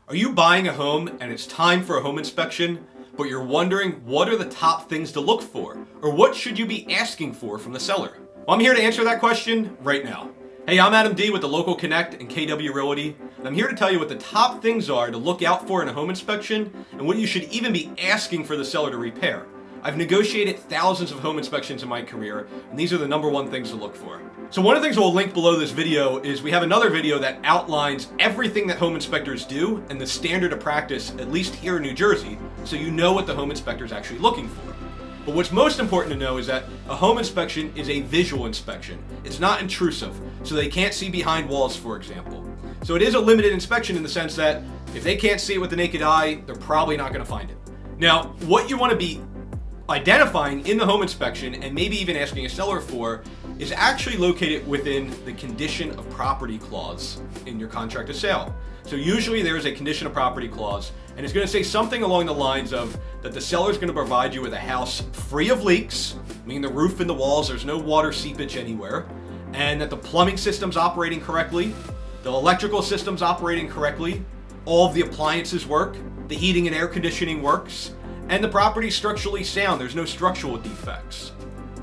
Are you buying a home and it's time for a home inspection, but you're wondering what are the top things to look for? Or what should you be asking for from the seller? Well, I'm here to answer that question right now. Hey, I'm Adam D with the Local Connect and KW Realty, and I'm here to tell you what the top things are to look out for in a home inspection and what you should even be asking for the seller to repair. I've negotiated thousands of home inspections in my career, and these are the number one things to look for. So one of the things we'll link below this video is we have another video that outlines everything that home inspectors do and the standard of practice, at least here in New Jersey, so you know what the home inspector is actually looking for. But what's most important to know is that a home inspection is a visual inspection. It's not intrusive, so they can't see behind walls, for example. So it is a limited inspection in the sense that if they can't see it with the naked eye, they're probably not going to find it. Now, what you want to be identifying in the home inspection and maybe even asking a seller for is actually located within the condition of property clause in your contract of sale. So usually there is a condition of property clause, and it's going to say something along the lines of that the seller is going to provide you with a house free of leaks, meaning the roof and the walls, there's no water seepage anywhere, and that the plumbing system's operating correctly, the electrical system's operating correctly, all of the appliances work, the heating and air conditioning works, and the property's structurally sound, there's no structural defects.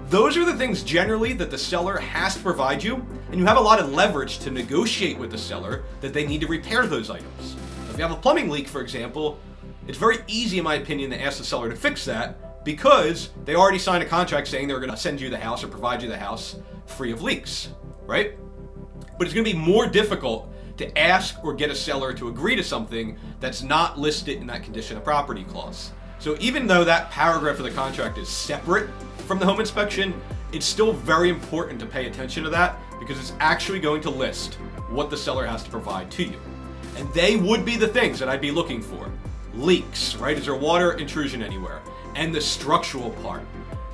Those are the things generally that the seller has to provide you, and you have a lot of leverage to negotiate with the seller that they need to repair those items. If you have a plumbing leak, for example, it's very easy, in my opinion, to ask the seller to fix that because they already signed a contract saying they were going to send you the house or provide you the house free of leaks, right? But it's going to be more difficult to ask or get a seller to agree to something that's not listed in that condition of property clause. So even though that paragraph of the contract is separate from the home inspection, it's still very important to pay attention to that because it's actually going to list what the seller has to provide to you. And they would be the things that I'd be looking for. Leaks, right? Is there water intrusion anywhere? And the structural part.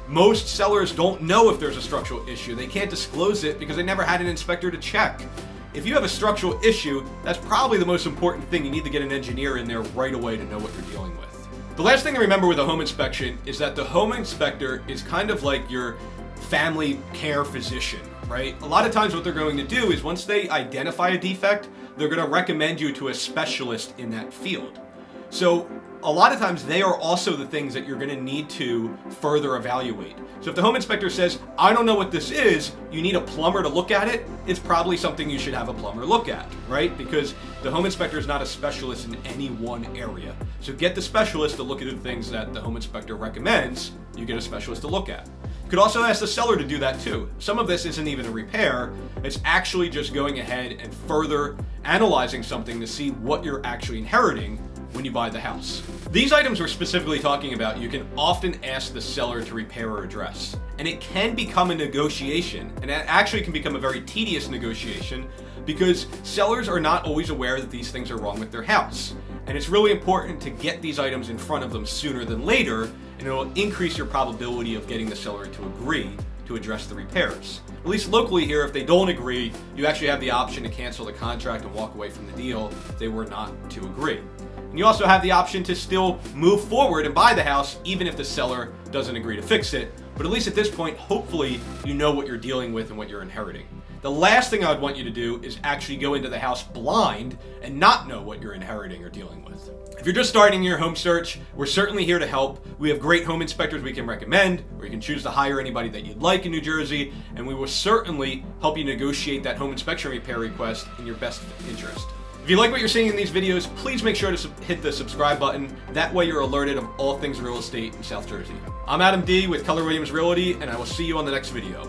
Most sellers don't know if there's a structural issue. They can't disclose it because they never had an inspector to check. If you have a structural issue, that's probably the most important thing. You need to get an engineer in there right away to know what you're dealing with. The last thing to remember with a home inspection is that the home inspector is kind of like your family care physician, right? A lot of times what they're going to do is once they identify a defect, they're going to recommend you to a specialist in that field. So a lot of times they are also the things that you're going to need to further evaluate. So if the home inspector says, I don't know what this is, you need a plumber to look at it, it's probably something you should have a plumber look at, right? Because the home inspector is not a specialist in any one area. So get the specialist to look at the things that the home inspector recommends you get a specialist to look at. You could also ask the seller to do that too. Some of this isn't even a repair, it's actually just going ahead and further analyzing something to see what you're actually inheriting when you buy the house. These items we're specifically talking about, you can often ask the seller to repair or address. And it can become a negotiation, and it actually can become a very tedious negotiation because sellers are not always aware that these things are wrong with their house. And it's really important to get these items in front of them sooner than later, and it will increase your probability of getting the seller to agree to address the repairs. At least locally here, if they don't agree, you actually have the option to cancel the contract and walk away from the deal if they were not to agree. And you also have the option to still move forward and buy the house even if the seller doesn't agree to fix it. But at least at this point, hopefully you know what you're dealing with and what you're inheriting. The last thing I would want you to do is actually go into the house blind and not know what you're inheriting or dealing with. If you're just starting your home search, we're certainly here to help. We have great home inspectors we can recommend, or you can choose to hire anybody that you'd like in New Jersey, and we will certainly help you negotiate that home inspection repair request in your best interest. If you like what you're seeing in these videos, please make sure to hit the subscribe button. That way you're alerted of all things real estate in South Jersey. I'm Adam D with Keller Williams Realty, and I will see you on the next video.